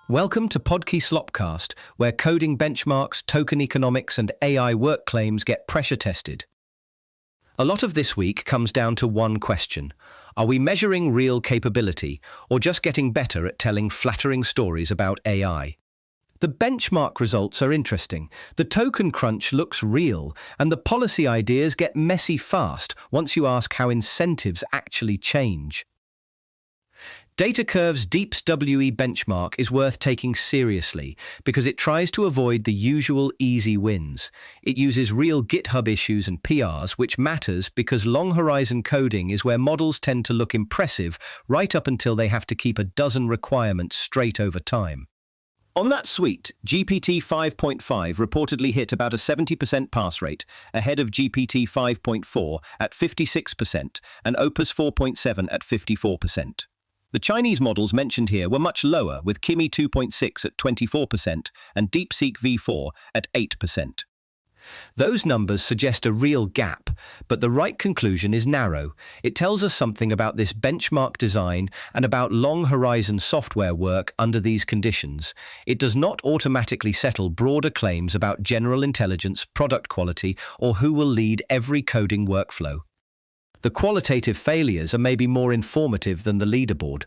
Welcome to Podkey Slopcast, where coding benchmarks, token economics, and AI work claims get pressure tested. A lot of this week comes down to one question. Are we measuring real capability, or just getting better at telling flattering stories about AI? The benchmark results are interesting. The token crunch looks real, and the policy ideas get messy fast once you ask how incentives actually change. DataCurve's Deep's WE benchmark is worth taking seriously because it tries to avoid the usual easy wins. It uses real GitHub issues and PRs, which matters because long-horizon coding is where models tend to look impressive right up until they have to keep a dozen requirements straight over time. On that suite, GPT 5.5 reportedly hit about a 70% pass rate, ahead of GPT 5.4 at 56% and Opus 4.7 at 54%. The Chinese models mentioned here were much lower, with Kimi 2.6 at 24% and DeepSeek V4 at 8%. Those numbers suggest a real gap, but the right conclusion is narrow. It tells us something about this benchmark design and about long-horizon software work under these conditions. It does not automatically settle broader claims about general intelligence, product quality, or who will lead every coding workflow. The qualitative failures are maybe more informative than the leaderboard.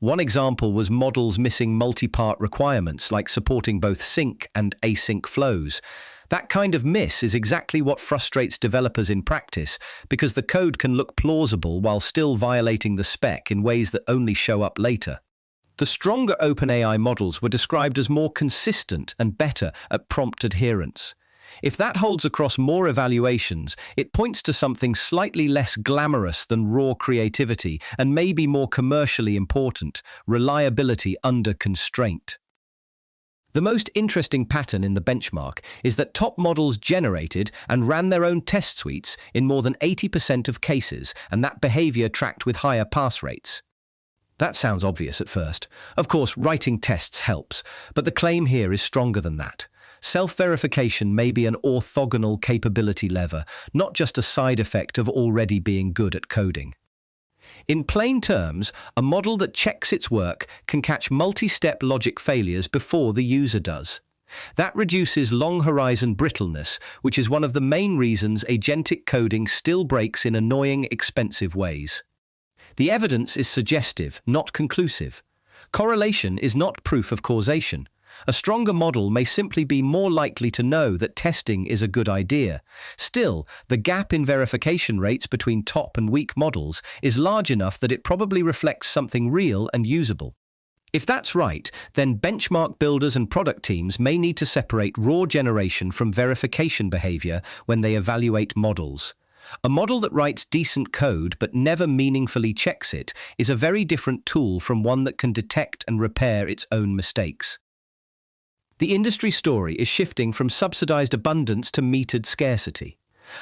One example was models missing multi-part requirements like supporting both sync and async flows. That kind of miss is exactly what frustrates developers in practice because the code can look plausible while still violating the spec in ways that only show up later. The stronger OpenAI models were described as more consistent and better at prompt adherence. If that holds across more evaluations, it points to something slightly less glamorous than raw creativity and maybe more commercially important: reliability under constraint. The most interesting pattern in the benchmark is that top models generated and ran their own test suites in more than 80% of cases, and that behavior tracked with higher pass rates. That sounds obvious at first. Of course, writing tests helps, but the claim here is stronger than that. Self-verification may be an orthogonal capability lever, not just a side effect of already being good at coding. In plain terms, a model that checks its work can catch multi-step logic failures before the user does. That reduces long-horizon brittleness, which is one of the main reasons agentic coding still breaks in annoying, expensive ways. The evidence is suggestive, not conclusive. Correlation is not proof of causation. A stronger model may simply be more likely to know that testing is a good idea. Still, the gap in verification rates between top and weak models is large enough that it probably reflects something real and usable. If that's right, then benchmark builders and product teams may need to separate raw generation from verification behavior when they evaluate models. A model that writes decent code but never meaningfully checks it is a very different tool from one that can detect and repair its own mistakes. The industry story is shifting from subsidized abundance to metered scarcity.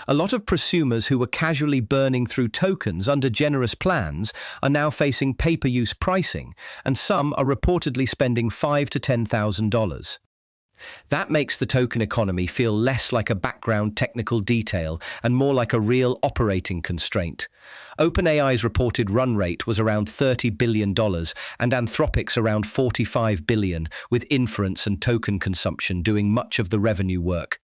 A lot of prosumers who were casually burning through tokens under generous plans are now facing pay-per-use pricing, and some are reportedly spending $5,000 to $10,000. That makes the token economy feel less like a background technical detail and more like a real operating constraint. OpenAI's reported run rate was around $30 billion and Anthropic's around $45 billion, with Inference and token consumption doing much of the revenue work.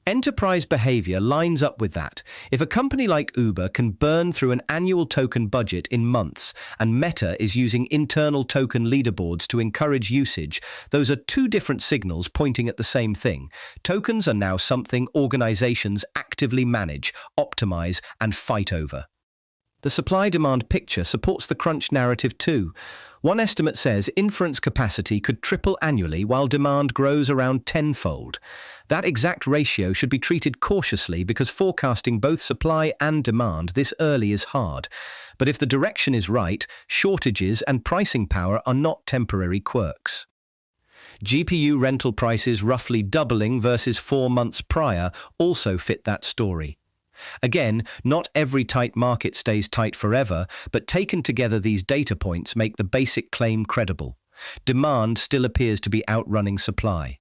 Enterprise behavior lines up with that. If a company like Uber can burn through an annual token budget in months, and Meta is using internal token leaderboards to encourage usage, those are two different signals pointing at the same thing. Tokens are now something organizations actively manage, optimize, and fight over. The supply-demand picture supports the crunch narrative too. One estimate says inference capacity could triple annually while demand grows around tenfold. That exact ratio should be treated cautiously because forecasting both supply and demand this early is hard. But if the direction is right, shortages and pricing power are not temporary quirks. GPU rental prices roughly doubling versus 4 months prior also fit that story. Again, not every tight market stays tight forever, but taken together these data points make the basic claim credible. Demand still appears to be outrunning supply.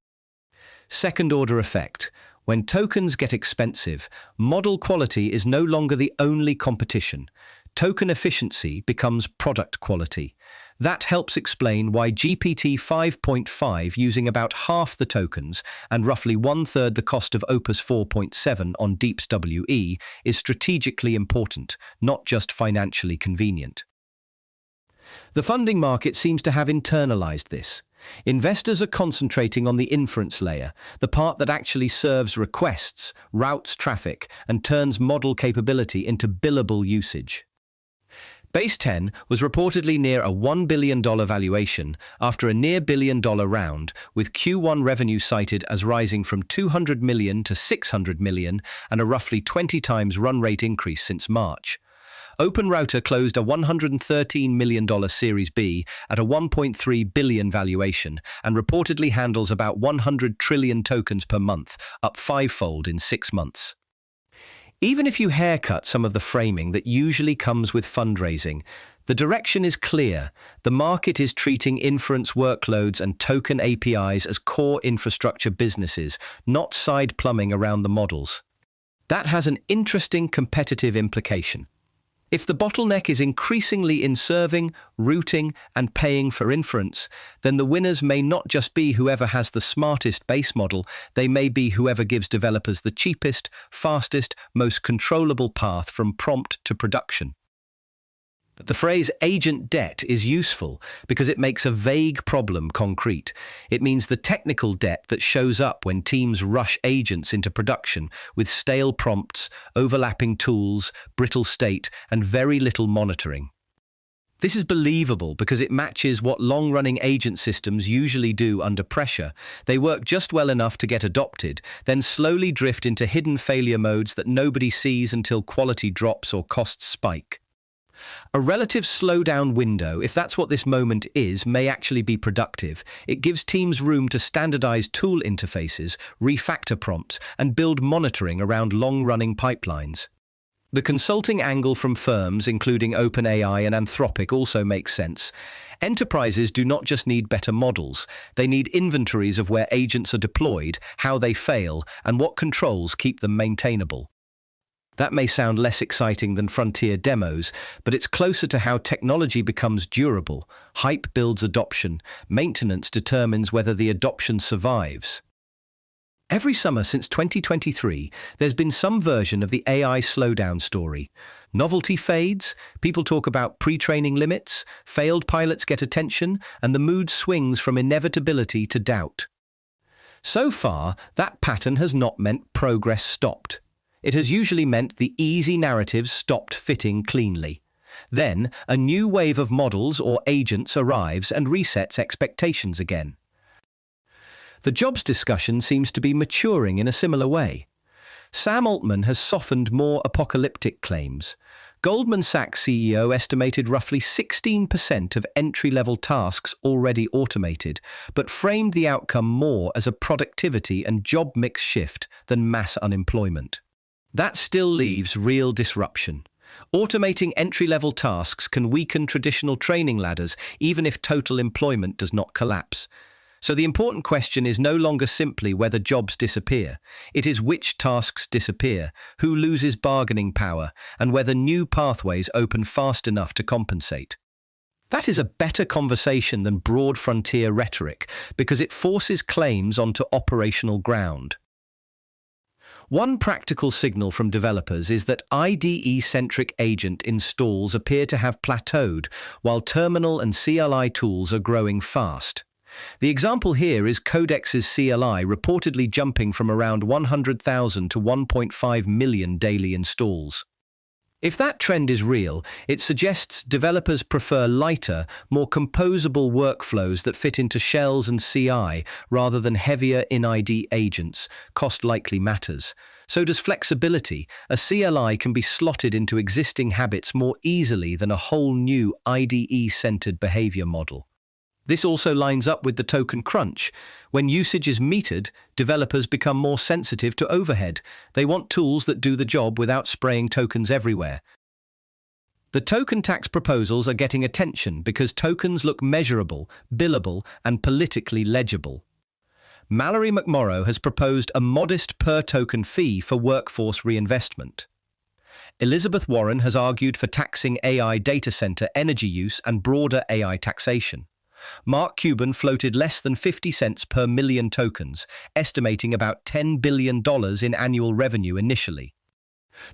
Second-order effect. When tokens get expensive, model quality is no longer the only competition. token efficiency becomes product quality. That helps explain why GPT 5.5, using about half the tokens and roughly one-third the cost of Opus 4.7 on Deep's WE, is strategically important, not just financially convenient. The funding market seems to have internalized this. Investors are concentrating on the inference layer, the part that actually serves requests, routes traffic, and turns model capability into billable usage. Base 10 was reportedly near a $1 billion valuation after a near billion-dollar round, with Q1 revenue cited as rising from $200 million to $600 million and a roughly 20 times run rate increase since March. OpenRouter closed a $113 million Series B at a $1.3 billion valuation and reportedly handles about 100 trillion tokens per month, up fivefold in 6 months. Even if you haircut some of the framing that usually comes with fundraising, the direction is clear. The market is treating inference workloads and token APIs as core infrastructure businesses, not side plumbing around the models. That has an interesting competitive implication. If the bottleneck is increasingly in serving, routing, and paying for inference, then the winners may not just be whoever has the smartest base model, they may be whoever gives developers the cheapest, fastest, most controllable path from prompt to production. The phrase agent debt is useful because it makes a vague problem concrete. It means the technical debt that shows up when teams rush agents into production with stale prompts, overlapping tools, brittle state, and very little monitoring. This is believable because it matches what long-running agent systems usually do under pressure. They work just well enough to get adopted, then slowly drift into hidden failure modes that nobody sees until quality drops or costs spike. A relative slowdown window, if that's what this moment is, may actually be productive. It gives teams room to standardize tool interfaces, refactor prompts, and build monitoring around long-running pipelines. The consulting angle from firms, including OpenAI and Anthropic, also makes sense. Enterprises do not just need better models, they need inventories of where agents are deployed, how they fail, and what controls keep them maintainable. That may sound less exciting than frontier demos, but it's closer to how technology becomes durable. Hype builds adoption. Maintenance determines whether the adoption survives. Every summer since 2023, there's been some version of the AI slowdown story. Novelty fades, people talk about pre-training limits, failed pilots get attention, and the mood swings from inevitability to doubt. So far, that pattern has not meant progress stopped. It has usually meant the easy narratives stopped fitting cleanly. Then, a new wave of models or agents arrives and resets expectations again. The jobs discussion seems to be maturing in a similar way. Sam Altman has softened more apocalyptic claims. Goldman Sachs CEO estimated roughly 16% of entry-level tasks already automated, but framed the outcome more as a productivity and job mix shift than mass unemployment. That still leaves real disruption. Automating entry-level tasks can weaken traditional training ladders, even if total employment does not collapse. So the important question is no longer simply whether jobs disappear. It is which tasks disappear, who loses bargaining power, and whether new pathways open fast enough to compensate. That is a better conversation than broad frontier rhetoric, because it forces claims onto operational ground. One practical signal from developers is that IDE-centric agent installs appear to have plateaued, while terminal and CLI tools are growing fast. The example here is Codex's CLI reportedly jumping from around 100,000 to 1.5 million daily installs. If that trend is real, it suggests developers prefer lighter, more composable workflows that fit into shells and CI rather than heavier in-ID agents. Cost likely matters. So does flexibility. A CLI can be slotted into existing habits more easily than a whole new IDE-centered behavior model. This also lines up with the token crunch. When usage is metered, developers become more sensitive to overhead. They want tools that do the job without spraying tokens everywhere. The token tax proposals are getting attention because tokens look measurable, billable, and politically legible. Mallory McMorrow has proposed a modest per-token fee for workforce reinvestment. Elizabeth Warren has argued for taxing AI data center energy use and broader AI taxation. Mark Cuban floated less than 50 cents per million tokens, estimating about $10 billion in annual revenue initially.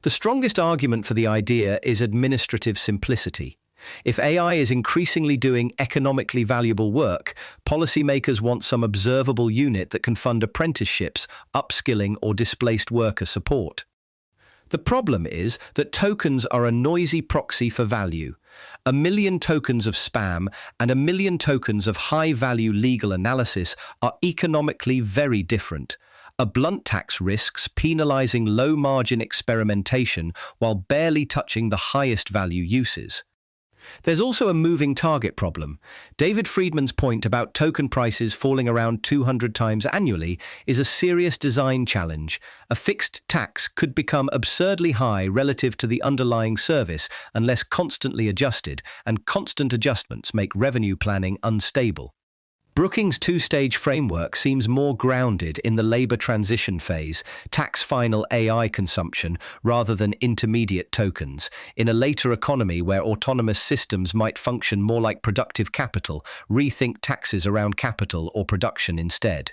The strongest argument for the idea is administrative simplicity. If AI is increasingly doing economically valuable work, policymakers want some observable unit that can fund apprenticeships, upskilling, or displaced worker support. The problem is that tokens are a noisy proxy for value. 1 million tokens of spam and 1 million tokens of high-value legal analysis are economically very different. A blunt tax risks penalizing low-margin experimentation while barely touching the highest-value uses. There's also a moving target problem. David Friedman's point about token prices falling around 200 times annually is a serious design challenge. A fixed tax could become absurdly high relative to the underlying service unless constantly adjusted, and constant adjustments make revenue planning unstable. Brookings' two-stage framework seems more grounded in the labor transition phase, tax final AI consumption, rather than intermediate tokens. In a later economy where autonomous systems might function more like productive capital, rethink taxes around capital or production instead.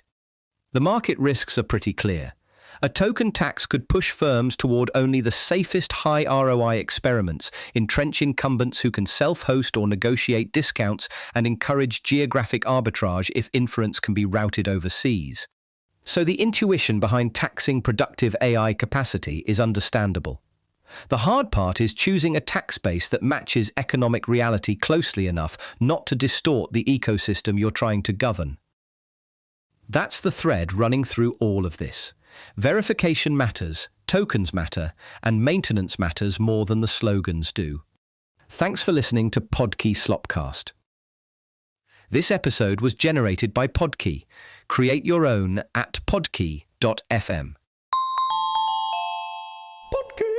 The market risks are pretty clear. A token tax could push firms toward only the safest high ROI experiments, entrench incumbents who can self-host or negotiate discounts, and encourage geographic arbitrage if inference can be routed overseas. So the intuition behind taxing productive AI capacity is understandable. The hard part is choosing a tax base that matches economic reality closely enough not to distort the ecosystem you're trying to govern. That's the thread running through all of this. Verification matters, tokens matter, and maintenance matters more than the slogans do. Thanks for listening to Podkey Slopcast. This episode was generated by Podkey. Create your own at podkey.fm. Podkey.